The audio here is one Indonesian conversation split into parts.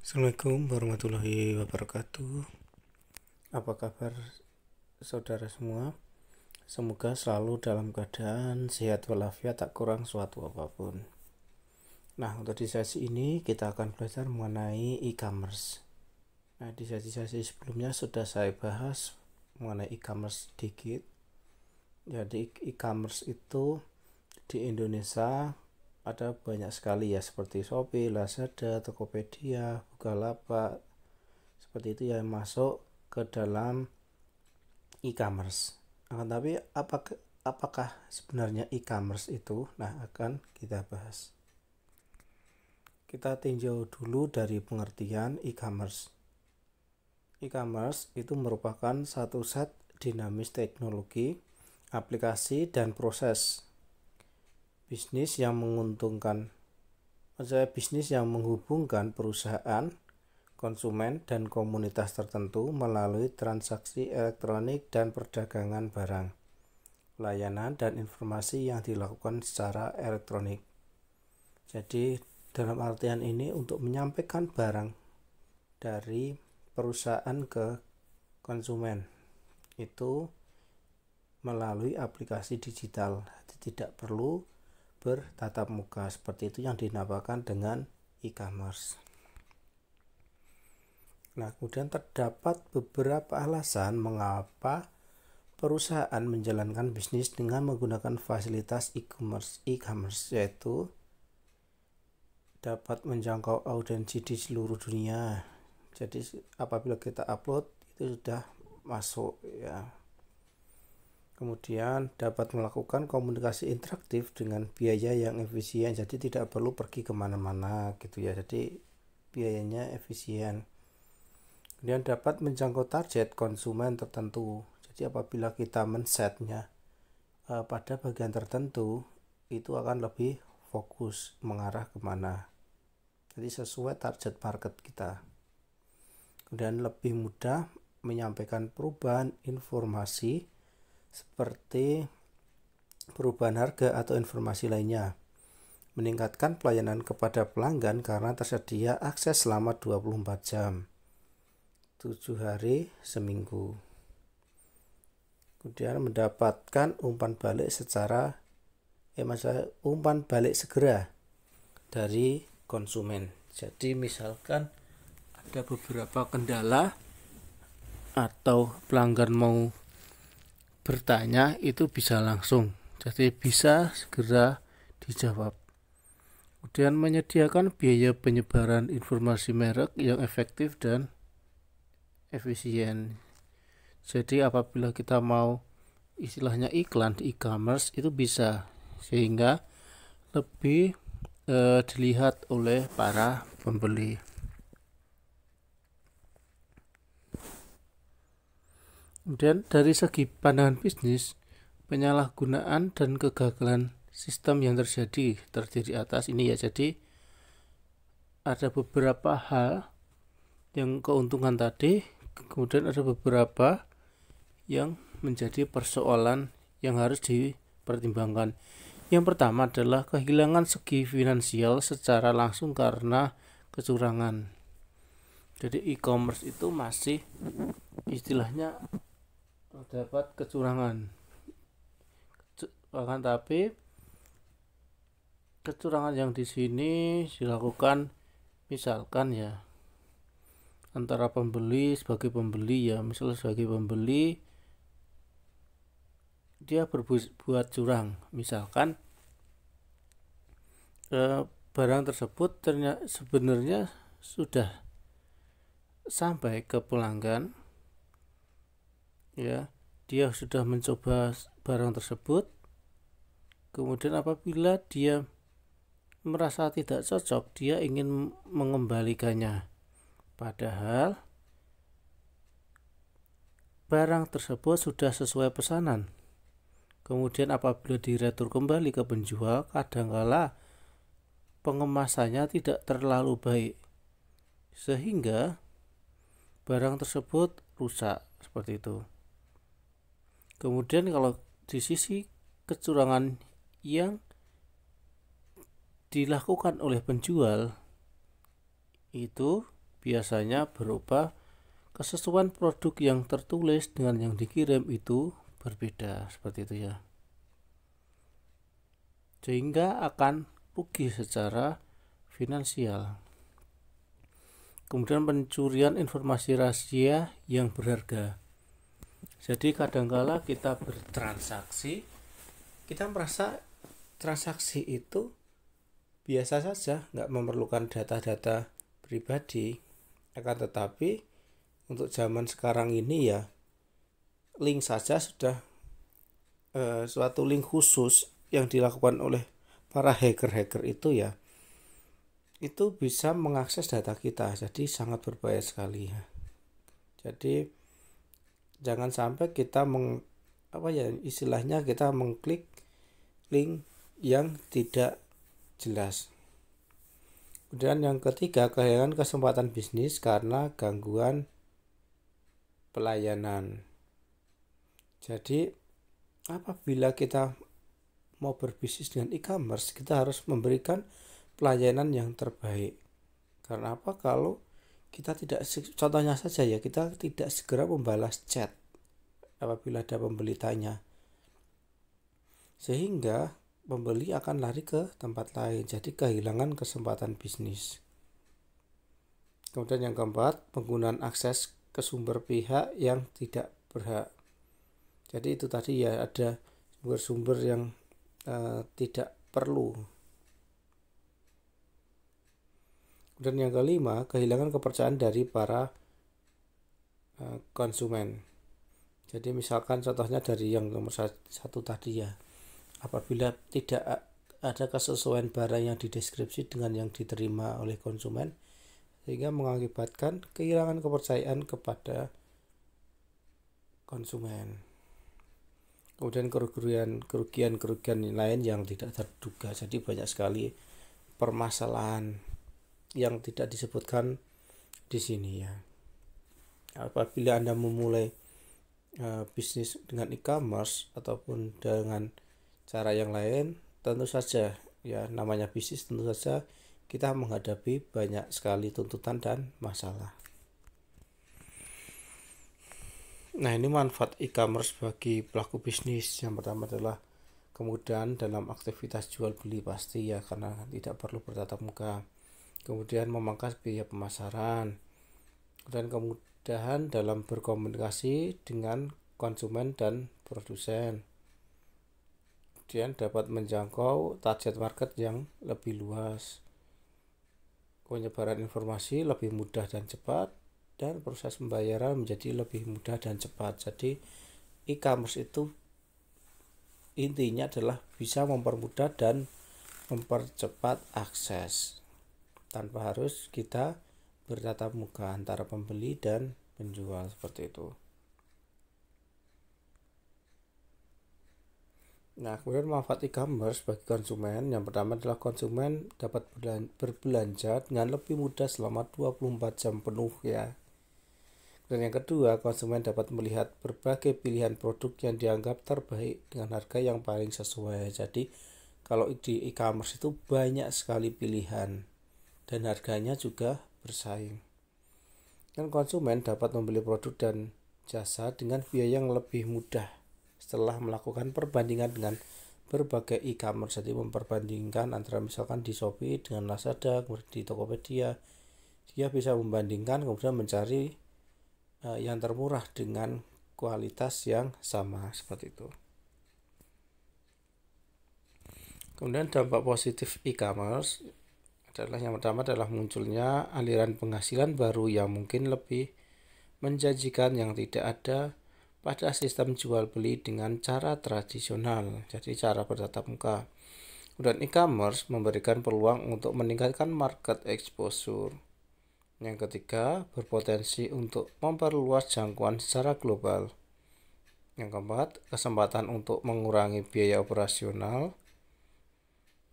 Assalamualaikum warahmatullahi wabarakatuh. Apa kabar saudara semua? Semoga selalu dalam keadaan sehat walafiat, tak kurang suatu apapun. Nah, untuk di sesi ini kita akan belajar mengenai e-commerce. Nah, di sesi-sesi sebelumnya sudah saya bahas mengenai e-commerce sedikit. Jadi e-commerce itu di Indonesia ada banyak sekali ya, seperti Shopee, Lazada, Tokopedia, Bukalapak, seperti itu yang masuk ke dalam e-commerce. Tapi apakah sebenarnya e-commerce itu? Nah, akan kita bahas. Kita tinjau dulu dari pengertian e-commerce. E-commerce itu merupakan satu set dinamis teknologi, aplikasi, dan proses bisnis yang menghubungkan perusahaan, konsumen, dan komunitas tertentu melalui transaksi elektronik dan perdagangan barang, layanan, dan informasi yang dilakukan secara elektronik. Jadi dalam artian ini untuk menyampaikan barang dari perusahaan ke konsumen itu melalui aplikasi digital, tidak perlu bertatap muka, seperti itu yang dinamakan dengan e-commerce. Nah, kemudian terdapat beberapa alasan mengapa perusahaan menjalankan bisnis dengan menggunakan fasilitas e-commerce, yaitu dapat menjangkau audiensi di seluruh dunia. Jadi apabila kita upload itu sudah masuk ya. Kemudian dapat melakukan komunikasi interaktif dengan biaya yang efisien, jadi tidak perlu pergi kemana-mana gitu ya, jadi biayanya efisien. Kemudian dapat menjangkau target konsumen tertentu, jadi apabila kita men-setnya pada bagian tertentu, itu akan lebih fokus mengarah kemana, jadi sesuai target market kita. Kemudian lebih mudah menyampaikan perubahan informasi seperti perubahan harga atau informasi lainnya, meningkatkan pelayanan kepada pelanggan karena tersedia akses selama 24 jam 7 hari seminggu. Kemudian mendapatkan umpan balik segera dari konsumen. Jadi misalkan ada beberapa kendala atau pelanggan mau bertanya, itu bisa langsung, jadi bisa segera dijawab. Kemudian menyediakan biaya penyebaran informasi merek yang efektif dan efisien. Jadi apabila kita mau istilahnya iklan di e-commerce itu bisa, sehingga lebih dilihat oleh para pembeli. Kemudian dari segi pandangan bisnis, penyalahgunaan dan kegagalan sistem yang terjadi di atas ini ya. Jadi ada beberapa hal yang keuntungan tadi, kemudian ada beberapa yang menjadi persoalan yang harus dipertimbangkan. Yang pertama adalah kehilangan segi finansial secara langsung karena kecurangan. Jadi e-commerce itu masih istilahnya terdapat kecurangan, tapi kecurangan yang di sini dilakukan misalkan ya antara pembeli sebagai pembeli ya, misalnya sebagai pembeli dia berbuat curang, misalkan barang tersebut ternyata sebenarnya sudah sampai ke pelanggan ya, dia sudah mencoba barang tersebut, kemudian apabila dia merasa tidak cocok, dia ingin mengembalikannya, padahal barang tersebut sudah sesuai pesanan. Kemudian apabila diretur kembali ke penjual, kadangkala pengemasannya tidak terlalu baik sehingga barang tersebut rusak, seperti itu. Kemudian kalau di sisi kecurangan yang dilakukan oleh penjual, itu biasanya berupa kesesuaian produk yang tertulis dengan yang dikirim itu berbeda, seperti itu ya. Sehingga akan rugi secara finansial. Kemudian pencurian informasi rahasia yang berharga. Jadi kadangkala kita bertransaksi, kita merasa transaksi itu biasa saja, nggak memerlukan data-data pribadi. Akan tetapi untuk zaman sekarang ini ya, link saja sudah suatu link khusus yang dilakukan oleh para hacker-hacker itu ya, itu bisa mengakses data kita, jadi sangat berbahaya sekali ya. Jadi jangan sampai kita istilahnya kita mengklik link yang tidak jelas. Kemudian yang ketiga, kehilangan kesempatan bisnis karena gangguan pelayanan. Jadi apabila kita mau berbisnis dengan e-commerce, kita harus memberikan pelayanan yang terbaik. Karena apa? Kalau kita tidak, contohnya saja ya, kita tidak segera membalas chat apabila ada pembeli tanya, sehingga pembeli akan lari ke tempat lain, jadi kehilangan kesempatan bisnis. Kemudian yang keempat, penggunaan akses ke sumber pihak yang tidak berhak. Jadi itu tadi ya, ada sumber-sumber yang tidak perlu. Dan yang kelima, kehilangan kepercayaan dari para konsumen. Jadi misalkan contohnya dari yang nomor satu tadi ya, apabila tidak ada kesesuaian barang yang dideskripsi dengan yang diterima oleh konsumen, sehingga mengakibatkan kehilangan kepercayaan kepada konsumen. Kemudian kerugian lain yang tidak terduga. Jadi banyak sekali permasalahan yang tidak disebutkan di sini ya. Apabila Anda memulai bisnis dengan e-commerce ataupun dengan cara yang lain, tentu saja ya, namanya bisnis, tentu saja kita menghadapi banyak sekali tuntutan dan masalah. Nah, ini manfaat e-commerce bagi pelaku bisnis. Yang pertama adalah kemudahan dalam aktivitas jual beli pasti ya, karena tidak perlu bertatap muka. Kemudian memangkas biaya pemasaran, dan kemudahan dalam berkomunikasi dengan konsumen dan produsen. Kemudian dapat menjangkau target market yang lebih luas. Penyebaran informasi lebih mudah dan cepat, dan proses pembayaran menjadi lebih mudah dan cepat. Jadi e-commerce itu intinya adalah bisa mempermudah dan mempercepat akses tanpa harus kita bertatap muka antara pembeli dan penjual, seperti itu. Nah, kemudian manfaat e-commerce bagi konsumen. Yang pertama adalah konsumen dapat berbelanja dengan lebih mudah selama 24 jam penuh ya. Dan yang kedua, konsumen dapat melihat berbagai pilihan produk yang dianggap terbaik dengan harga yang paling sesuai. Jadi kalau di e-commerce itu banyak sekali pilihan dan harganya juga bersaing. Dan konsumen dapat membeli produk dan jasa dengan biaya yang lebih mudah setelah melakukan perbandingan dengan berbagai e-commerce. Jadi memperbandingkan antara misalkan di Shopee dengan Lazada, kemudian di Tokopedia, dia bisa membandingkan kemudian mencari yang termurah dengan kualitas yang sama, seperti itu. Kemudian dampak positif e-commerce adalah yang pertama adalah munculnya aliran penghasilan baru yang mungkin lebih menjanjikan yang tidak ada pada sistem jual beli dengan cara tradisional, jadi cara bertatap muka. Dan e-commerce memberikan peluang untuk meningkatkan market exposure. Yang ketiga, berpotensi untuk memperluas jangkauan secara global. Yang keempat, kesempatan untuk mengurangi biaya operasional.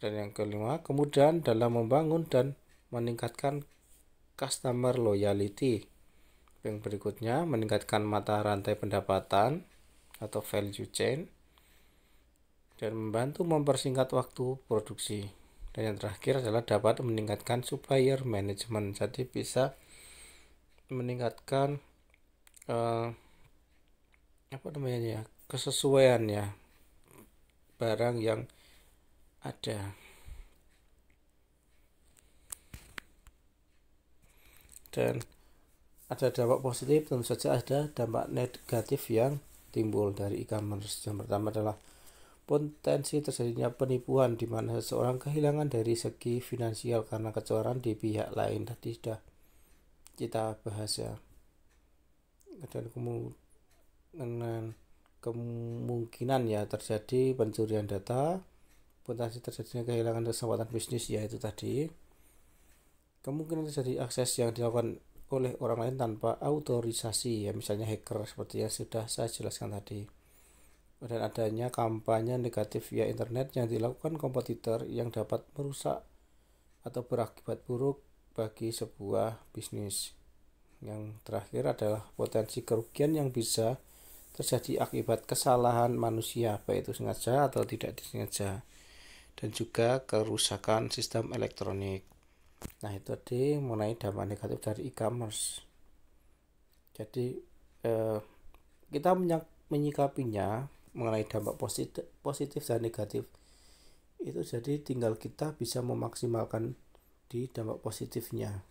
Dan yang kelima, kemudahan dalam membangun dan meningkatkan customer loyalty. Yang berikutnya, meningkatkan mata rantai pendapatan atau value chain, dan membantu mempersingkat waktu produksi. Dan yang terakhir adalah dapat meningkatkan supplier management. Jadi bisa meningkatkan apa namanya ya, kesesuaian ya barang yang ada. Dan ada dampak positif, tentu saja ada dampak negatif yang timbul dari e-commerce. Yang pertama adalah potensi terjadinya penipuan, di mana seseorang kehilangan dari segi finansial karena kecurangan di pihak lain. Tadi sudah kita bahas ya. Dan kemungkinan ya terjadi pencurian data, potensi terjadinya kehilangan kesempatan bisnis, yaitu tadi kemungkinan terjadi akses yang dilakukan oleh orang lain tanpa autorisasi ya, misalnya hacker seperti yang sudah saya jelaskan tadi. Dan adanya kampanye negatif via internet yang dilakukan kompetitor yang dapat merusak atau berakibat buruk bagi sebuah bisnis. Yang terakhir adalah potensi kerugian yang bisa terjadi akibat kesalahan manusia, baik itu sengaja atau tidak disengaja, dan juga kerusakan sistem elektronik. Nah, itu tadi mengenai dampak negatif dari e-commerce. Jadi kita menyikapinya mengenai dampak positif dan negatif itu, jadi tinggal kita bisa memaksimalkan di dampak positifnya.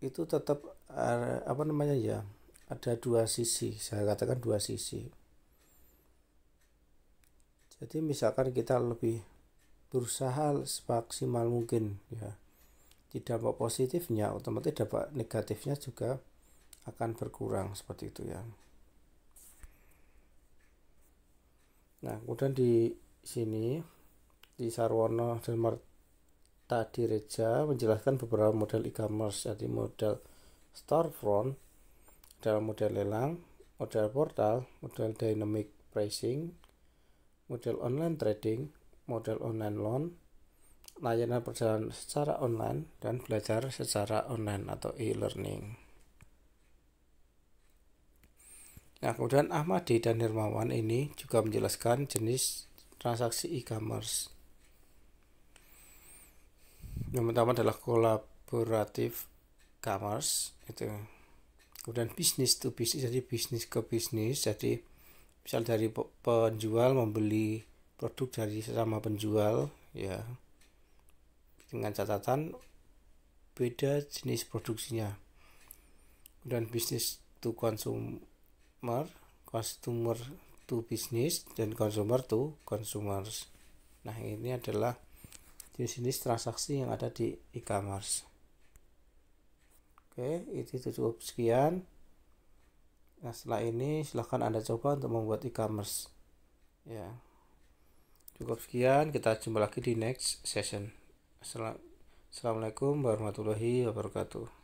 Itu tetap apa namanya ya, ada dua sisi, saya katakan dua sisi. Jadi misalkan kita lebih berusaha semaksimal mungkin ya, di dampak positifnya, otomatis dampak negatifnya juga akan berkurang seperti itu ya. Nah, kemudian di sini di Sarwono dan Martadireja menjelaskan beberapa model e-commerce, jadi model storefront, model lelang, model portal, model dynamic pricing, model online trading, model online loan, layanan perjalanan secara online, dan belajar secara online atau e-learning. Nah, kemudian Ahmadi dan Hermawan ini juga menjelaskan jenis transaksi e-commerce. Yang pertama adalah kolaboratif commerce, itu. Kemudian business to business, jadi bisnis ke bisnis, jadi misal dari penjual membeli produk dari sesama penjual ya, dengan catatan beda jenis produksinya. Kemudian business to consumer to business, dan consumer to consumers. Nah, ini adalah jenis transaksi yang ada di e-commerce. Oke, itu cukup sekian. Nah, setelah ini silahkan Anda coba untuk membuat e-commerce ya. Cukup sekian, kita jumpa lagi di next session. Assalamualaikum warahmatullahi wabarakatuh.